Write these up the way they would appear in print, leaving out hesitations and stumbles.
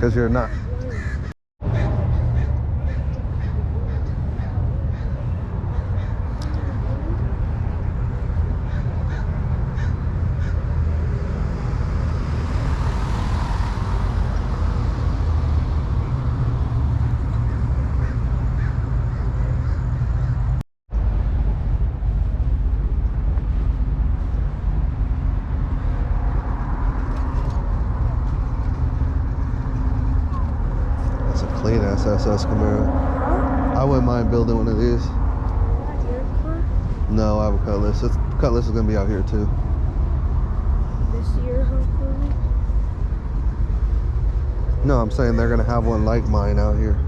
Because you're not. Clean ass SS Camaro. I wouldn't mind building one of these. No, I have a Cutlass. Cutlass is gonna be out here too. This year, hopefully. No, I'm saying they're gonna have one like mine out here.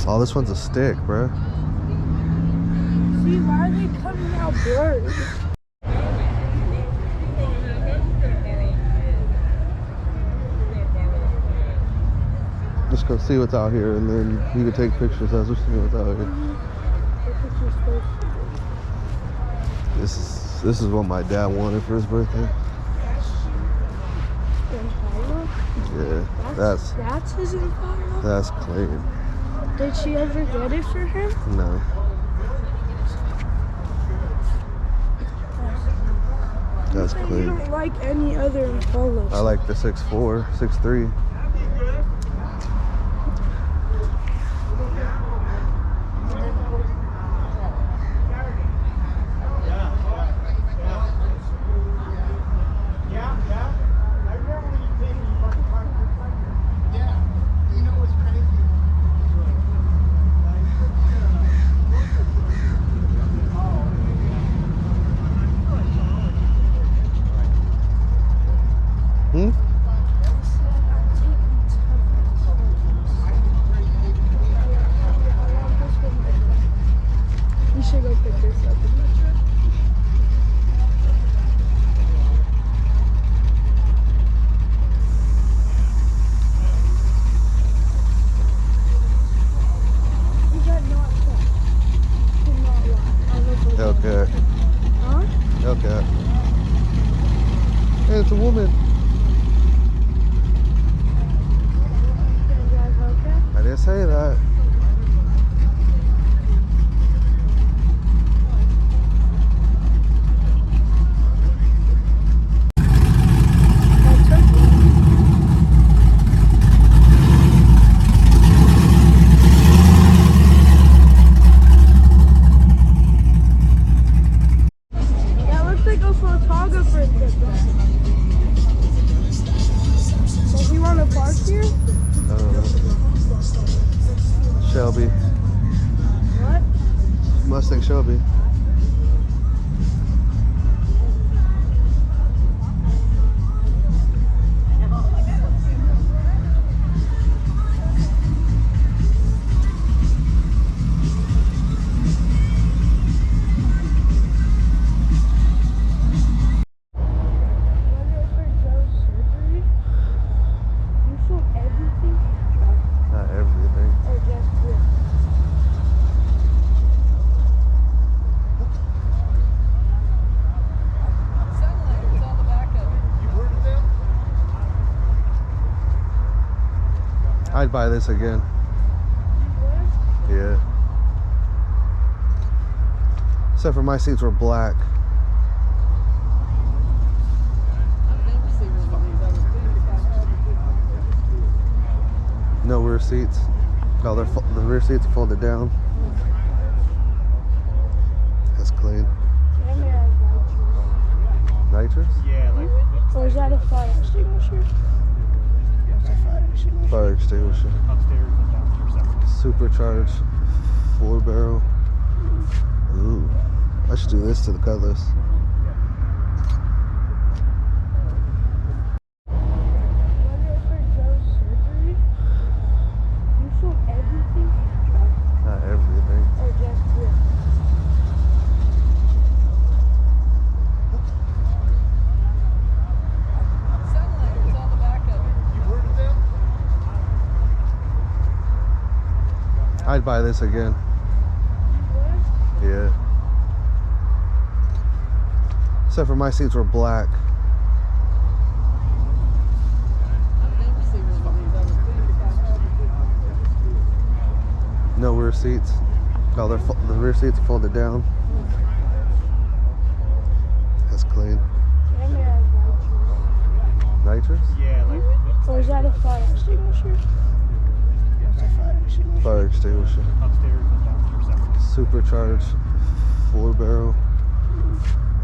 Oh, this one's a stick, bro. See, why are they coming out blurred? Just go see what's out here, and then you can take pictures as we see what's out here. This is what my dad wanted for his birthday. Yeah, that's his Impala? That's clean. Did she ever get it for him? No. That's You clean. don't like any other Impalas. I like the 6'4", 6'3". You should go pick this up. Okay. Huh? Okay. Hey, it's a woman. I didn't say that. That looks like a photographer did that. Does he want to park here? Shelby. What? Mustang Shelby. Not everything. Or just this? I'd buy this again. Yeah. Except for my seats were black. No rear seats. Oh, the rear seats are folded down. That's clean. Nitrous? Yeah, like. Or is that a fire extinguisher? That's a fire extinguisher. Fire extinguisher. Upstairs and downstairs separate. Supercharged 4-barrel. Ooh. I should do this to the Cutlass. Not everything. Or just this? I'd buy this again. Yeah. Except for my seats were black. No rear seats. Oh, the rear seats are folded down. That's clean. Nitrous? Yeah, like Or is that a fire extinguisher? That's a fire extinguisher. Fire extinguisher. upstairs and downstairs separate. Supercharged 4-barrel.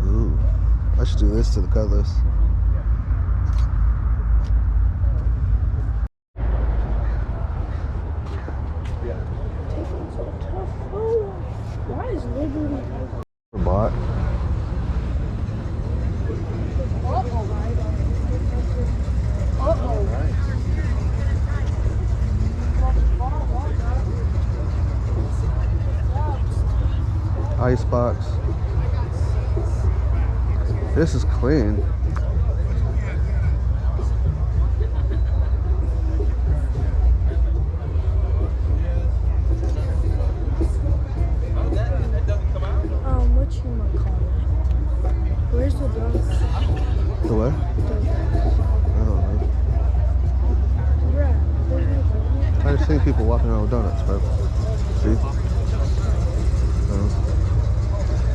Ooh. I should do this to the Cutlass. Taking so tough. Oh, why is Liberty? Bought. Icebox. This is clean. What you might call it? Where's the dog? The what? I don't know. Bruh, there's no dog. I just seen people walking around with donuts, bro. See?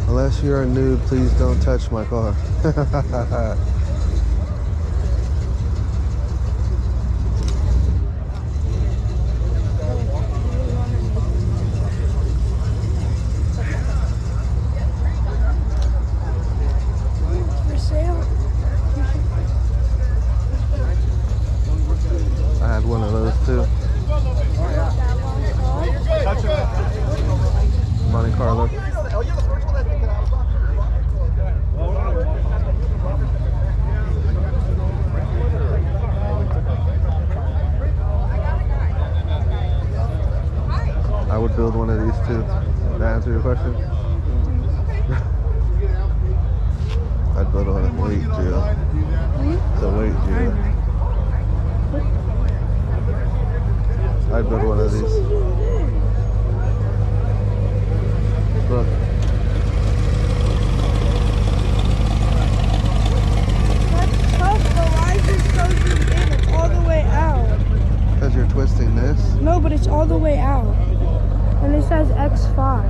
Unless you're a nude, please don't touch my car. For sale? I had one of those too. Monte Carlo. I would build one of these too. Did that answer your question? I'd build one of weight jail. The weight jail. I'd build one of these. Look. That's tough, but why is it so zoomed in? It's all the way out. Because you're twisting this. No, but it's all the way out. And it says X5.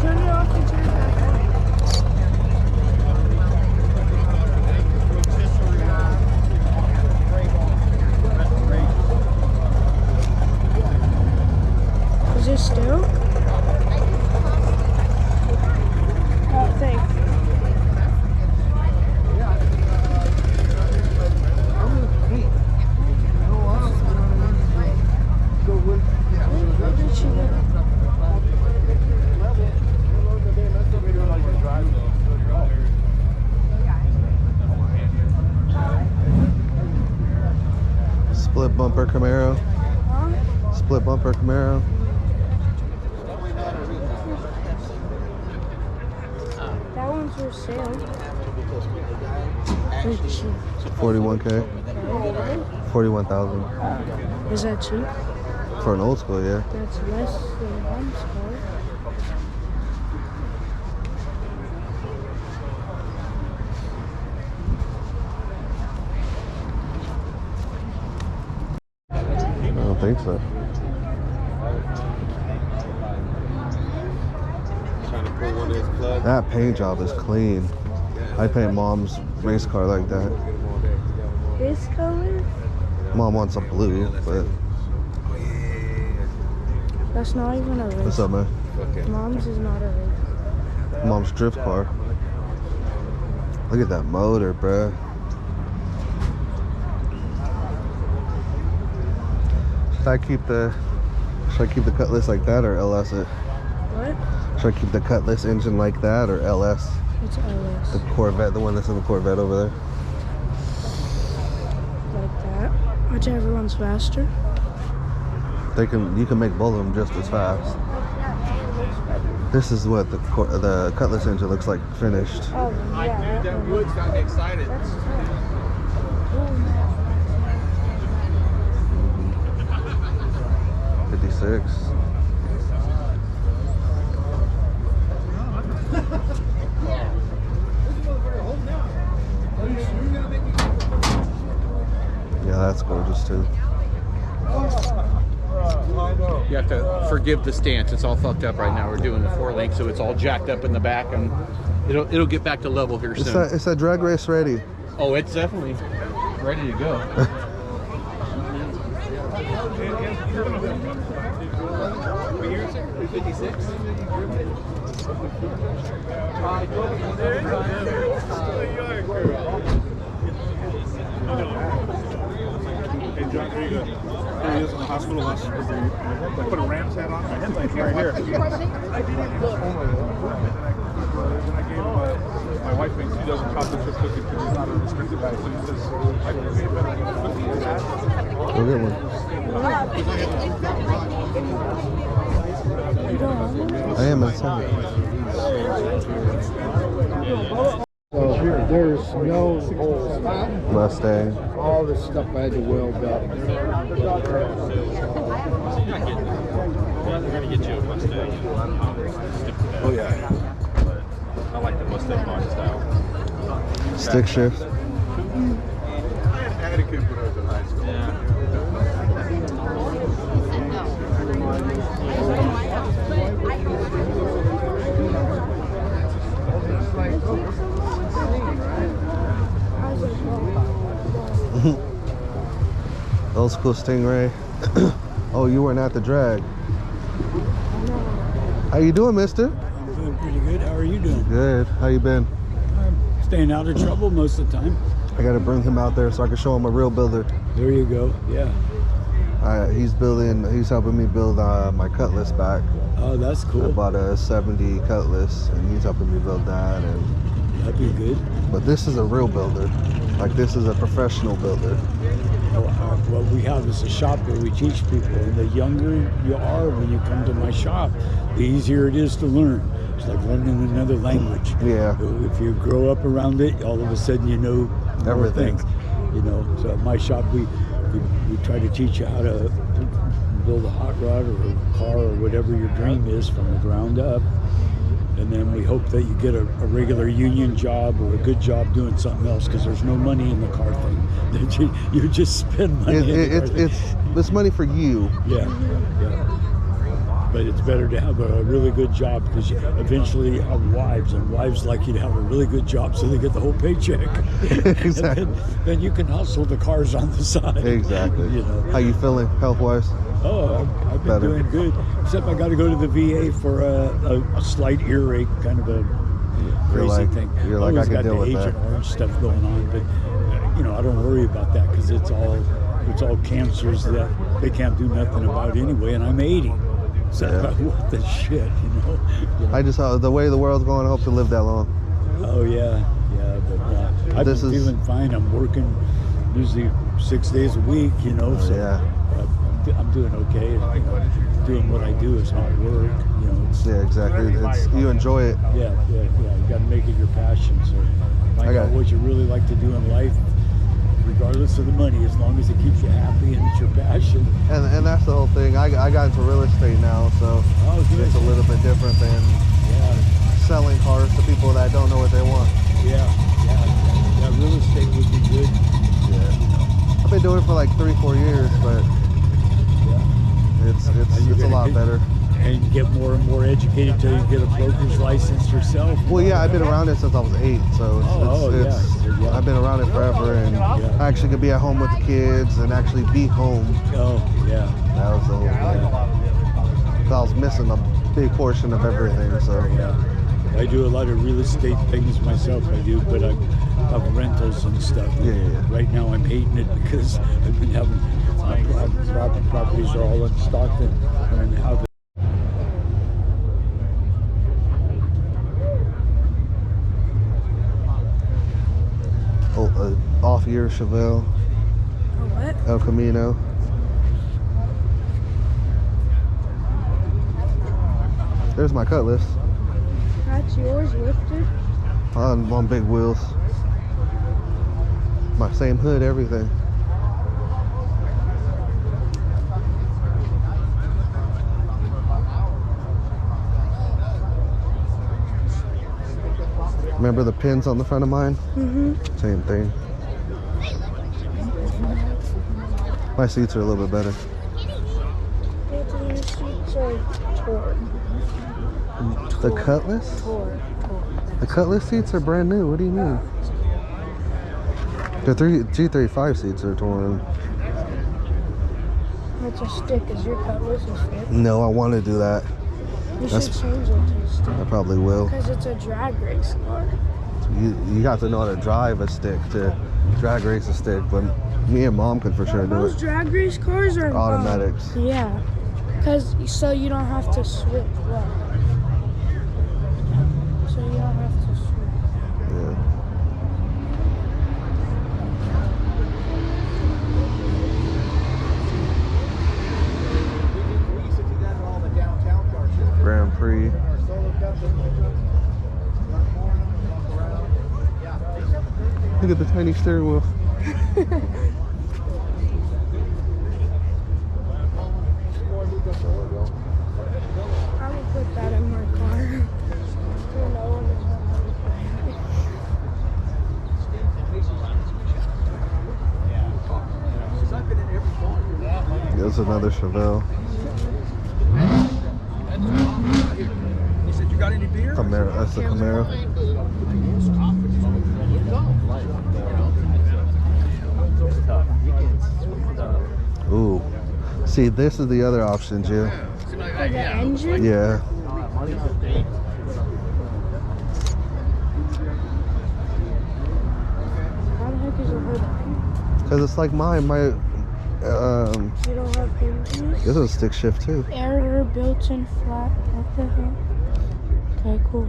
Turn it off and turn it back on. Is it still? Oh, thanks. Where did she go? Split bumper Camaro. Huh? Split bumper Camaro. That one's for sale. Wait, cheap. 41K. 41,000. Is that cheap? For an old school, yeah. That's less than one sport. I don't think so. That paint job is clean. I paint mom's race car like that. This color? Mom wants a blue, but That's not even a race. what's up, man? Mom's is not a race. Mom's drift car. Look at that motor, bruh. Should I keep the Cutlass like that or LS it? What? Should I keep the Cutlass engine like that or LS? It's LS. The Corvette, the one that's in the Corvette over there. Like that. Whichever one's faster. You can make both of them just as fast. This is what the Cutlass engine looks like finished. Oh, yeah. That wood's got me excited. That's 56. Yeah, that's gorgeous too. You have to forgive the stance. It's all fucked up right now. We're doing the 4-link, so it's all jacked up in the back, and it'll get back to level here soon. It's that drag race ready. Oh, it's definitely ready to go. Hey, John, here you go. Here he is in the hospital. I put a Rams hat on. My headlights right here. Then I gave him my wife thinks he doesn't chocolate chip cookies because he's not a restricted diet. So he says, I can pay better than that. Go get one. I am inside. So there's no holes. Mustang. All this stuff I had to weld up. We're gonna get you a Mustang. Oh, yeah. I like the Mustang body style. Stick shift. I had a kid when I was in high school. Old school Stingray. Oh, you weren't at the drag. How you doing, mister? I'm doing pretty good. How are you doing? Good. How you been? I'm staying out of trouble most of the time. I gotta bring him out there so I can show him a real builder. There you go. Yeah. He's helping me build my Cutlass back. Oh, that's I cool. bought a 70 Cutlass and he's helping me build that. That'd be good. But this is a real builder. Like, this is a professional builder. What we have is a shop where we teach people. And the younger you are when you come to my shop, the easier it is to learn. It's like learning another language. Yeah. If you grow up around it, all of a sudden you know more Everything. things. You know, so at my shop we try to teach you how to build a hot rod or a car or whatever your dream is from the ground up. And then we hope that you get a regular union job or a good job doing something else, because there's no money in the car thing. You just spend money. It's money for you. Yeah. But it's better to have a really good job, because you have wives, and wives like you to have a really good job so they get the whole paycheck. Exactly. And then you can hustle the cars on the side. Exactly. You know. How you feeling health-wise? Oh, I've been Better. doing good. Except I got to go to the VA for a slight earache, kind of a crazy thing. You're like, I always can got deal the with that. Agent Orange stuff going on, but I don't worry about that, because it's all cancers that they can't do nothing about anyway, and I'm 80. So what the shit, you know? I just, the way the world's going, I hope to live that long. Oh yeah, but I've been feeling fine. I'm working usually 6 days a week, so yeah. I'm doing okay. Doing what I do is hard work, Yeah, exactly. You enjoy it. Yeah. You got to make it your passion. So find out what you really like to do in life, regardless of the money, as long as it keeps you happy and it's your passion. And that's the whole thing. I got into real estate now, so it's a little bit different than selling cars to people that don't know what they want. Yeah. Real estate would be good. Yeah. I've been doing it for like 3-4 years, but it's a lot better. And you get more and more educated till you get a broker's license yourself. Well, yeah, I've been around it since I was 8, so I've been around it forever, and I actually could be at home with the kids and actually be home. Oh, yeah. That was the whole thing. I was missing a big portion of everything, so. Yeah. I do a lot of real estate things myself, but I have rentals and stuff. Yeah. Right now I'm hating it because I've been having, my properties are all in Stockton, and have off-year Chevelle. what? El Camino. There's my Cutlass That's yours lifted? on big wheels. My same hood, everything. Remember the pins on the front of mine? Mm-hmm. Same thing. My seats are a little bit better. Your seats are torn. The Cutlass? Torn. The Cutlass seats are brand new. What do you mean? The G35 seats are torn. It's a stick. Is your Cutlass a stick? No, I want to do that. You should change it to a stick. I probably will. Because it's a drag race car. You have to know how to drive a stick to drag race a stick, but me and Mom could for sure do Those it. drag race cars are Automatics. Yeah. Because so you don't have to switch. What? So you don't have to switch. Yeah. Grand Prix. Look at the tiny steering wheel. I would put that in my car. So no one is There's another Chevelle. He said, "You got any beer?" Camaro. That's the Camaro. Ooh. See, this is the other option, Jill. For the engine? Yeah. How the heck is it hood? Because it's like mine. My, You don't have hinges? this is a stick shift too. Error built-in flat. What the hell? Okay, cool.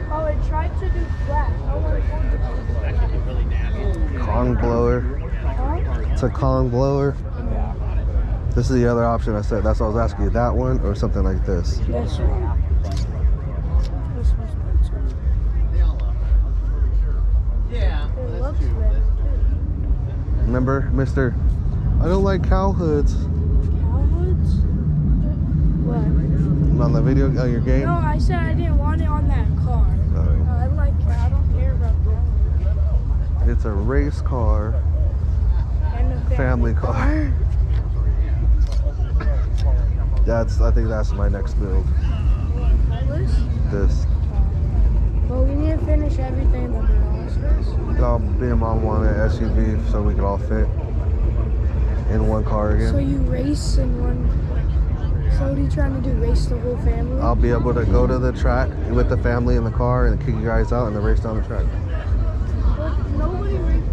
Oh, it tried to do flat. Oh my god. Kong blower. Huh? It's a Kong blower. This is the other option I said. That's what I was asking you. That one or something like this. This one. This one's better. It looks better too. Remember, Mr. I don't like cow hoods. Cowhoods? What? On the video, on your game? No, I said I didn't want it on that car. Oh. I don't care about that. It's a race car. And a Family car. I think that's my next build. Cutlass? This. Well, we need to finish everything that we're on. Me and Mom wanted an SUV so we could all fit in one car again. So you race in one. So what are you trying to do? Race the whole family? I'll be able to go to the track with the family in the car and kick you guys out and then race down the track. But nobody races.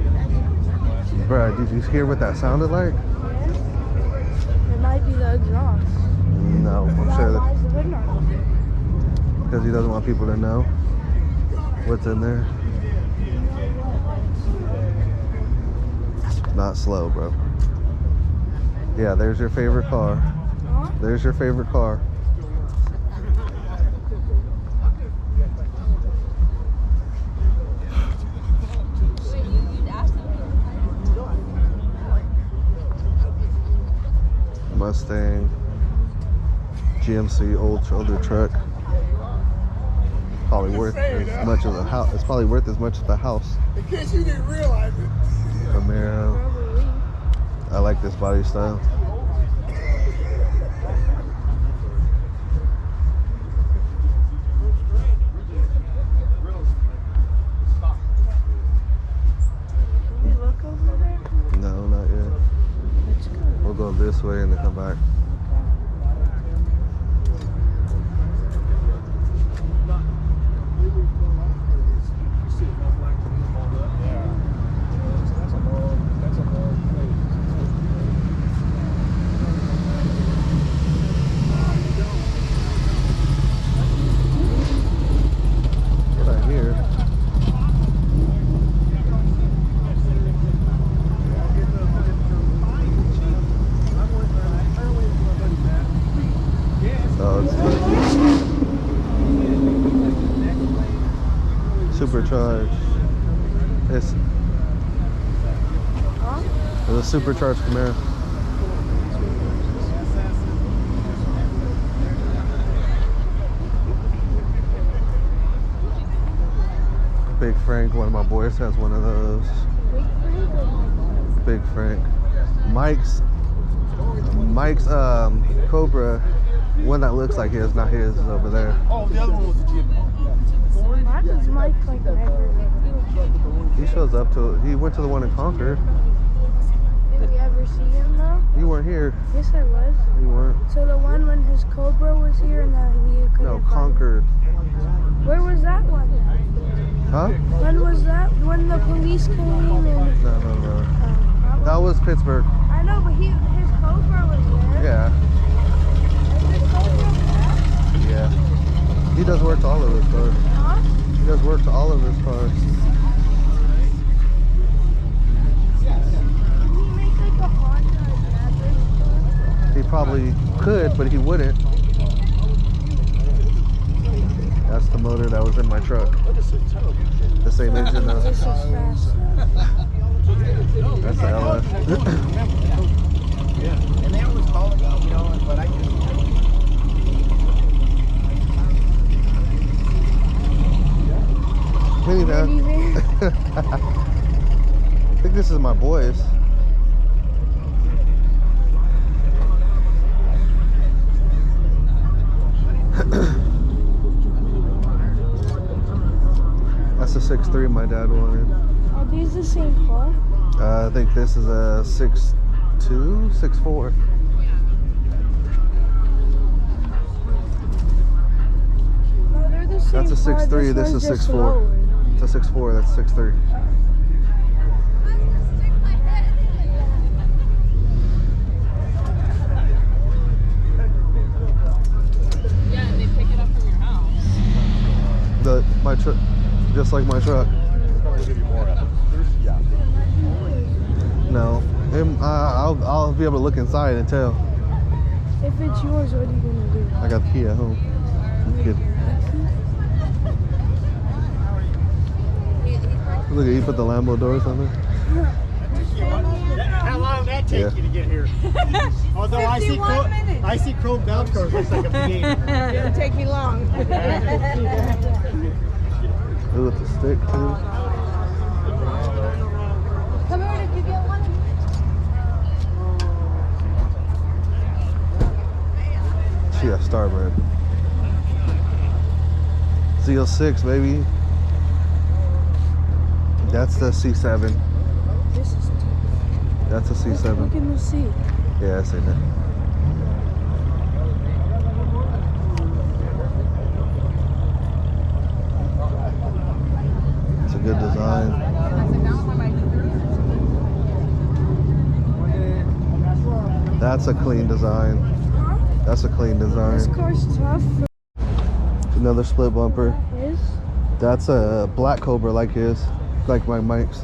Bruh, did you hear what that sounded like? It might be the exhaust. No, I'm Why sure is that the hood not open? because he doesn't want people to know what's in there. Not slow, bro. Yeah, there's your favorite car. Huh? There's your favorite car. Mustang, GMC older truck. Probably worth as much as a house. It's probably worth as much as the house. In case you didn't realize it. Camaro. Probably. I like this body style. Can we look over there? No, not yet. Let's go. We'll go this way and then come back. What I hear. Oh, it's supercharged. It's a supercharged Camaro. Big Frank, one of my boys has one of those. Big Frank. Mike's Cobra, one that looks like his, not his, is over there. Oh, the other one was the Jeep. Why does Mike like never? He shows up to, he went to the one in Concord. Did we ever see him though? You weren't here. Yes, I was. You weren't. So the one when his Cobra was here and then he couldn't No, find Concord. it. Where was that one then? Huh? When was that? When the police came and... No. That was Pittsburgh. I know, but his Cobra was there. Yeah. Is his Cobra there? Yeah. He does work to all of his cars. Huh? He does work to all of his cars. Did he make like a Honda average car? He probably could, but he wouldn't. That's the motor that was in my truck. The same engine though. This is fast. That's the LF. And they always call it, you know, but I just... Minivan. I think this is my boy's. That's a 6.3 my dad wanted. Are these the same car? I think this is a 6.2, 6.4. No, they're the same That's a car. 6.3, this one's is just 6.4. lower. It's a 6.4, that's 6.3. Yeah, and they pick it up from your house. My truck, just like my truck. No, I'll be able to look inside and tell. If it's yours, what are you gonna do? I got the key at home. I'm kidding. Look at you put the Lambo doors on there. How long did that take you to get here? Although I see chrome belt cars, looks like a game. It'll take me long. Ooh, with the stick too. Come here, did you get one? She got Starbird. Z06, baby. That's the C7. This is That's a Look C7. in the seat. Yeah, I see that. It's a good design. That's a clean design. That's a clean This design. car's tough. Another split bumper. Is That's a black Cobra like his, like my Mike's.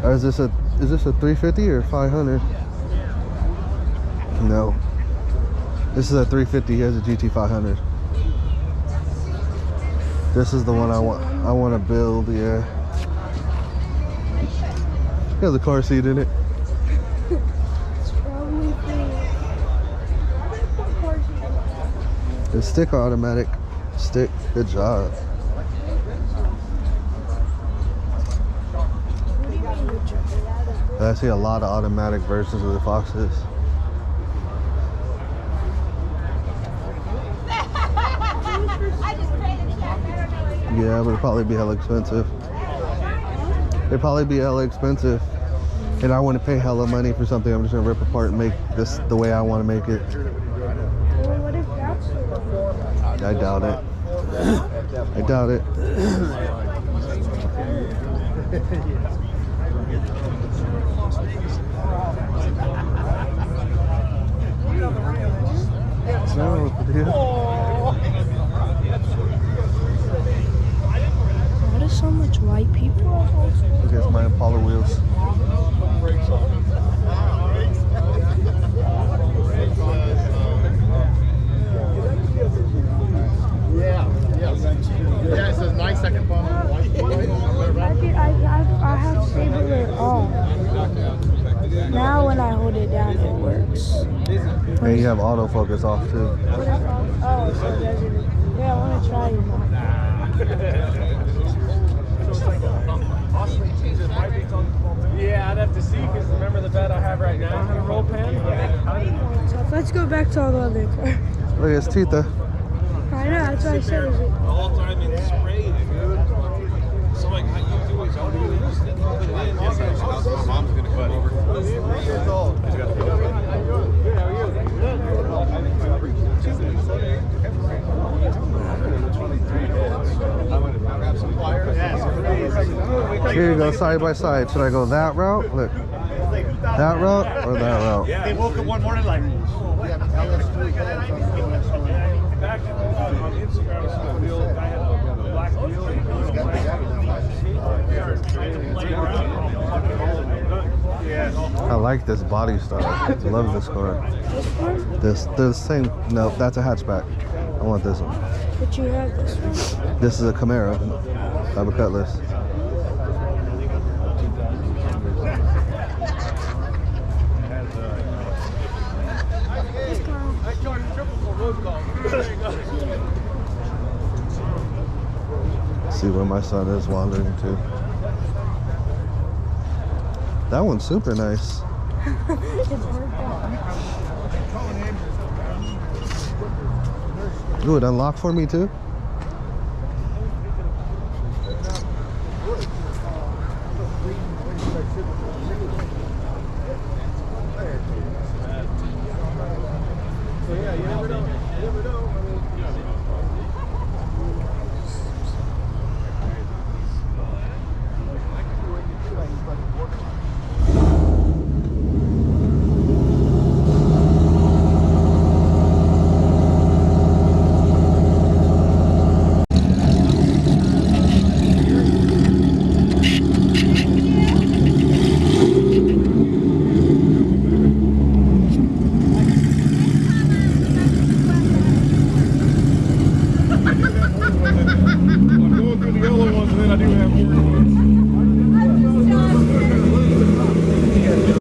Or is this a 350 or 500? No. This is a 350. He has a GT 500. This is the one I want to build. Yeah. It has a car seat in it. it's probably for It's stick automatic. Stick. Good job. I see a lot of automatic versions of the Foxes. Yeah, but it'd probably be hella expensive. It'd probably be hella expensive. And I wouldn't pay hella money for something I'm just gonna rip apart and make this the way I want to make it. Well, what if that's the one? I doubt it. I doubt it. No, yeah. Why do so much white people? Look at my Impala wheels. And you have autofocus off too. What is all? Oh, so it doesn't. Yeah, I want to try it. Yeah, I'd have to see because remember the bed I have right now had a roll pan. So let's go back to all the other cars. Look, it's Tita. I know, that's what I said. Is it? The whole time in spray, dude. So like, how you do it? How do you just put it in? Yes, my mom's gonna come over. 3 years old. He's got to go. Here you go, side by side. Should I go that route? Look. That route or that route? They woke up one morning like, Back on Instagram, I saw a wheel. I had a black wheel. I like this body style. I love this car. The same. No, that's a hatchback. I want this one. But you have this one. This is a Camaro. I have a Cutlass. See where my son is wandering to. That one's super nice. Ooh, it unlocked for me too?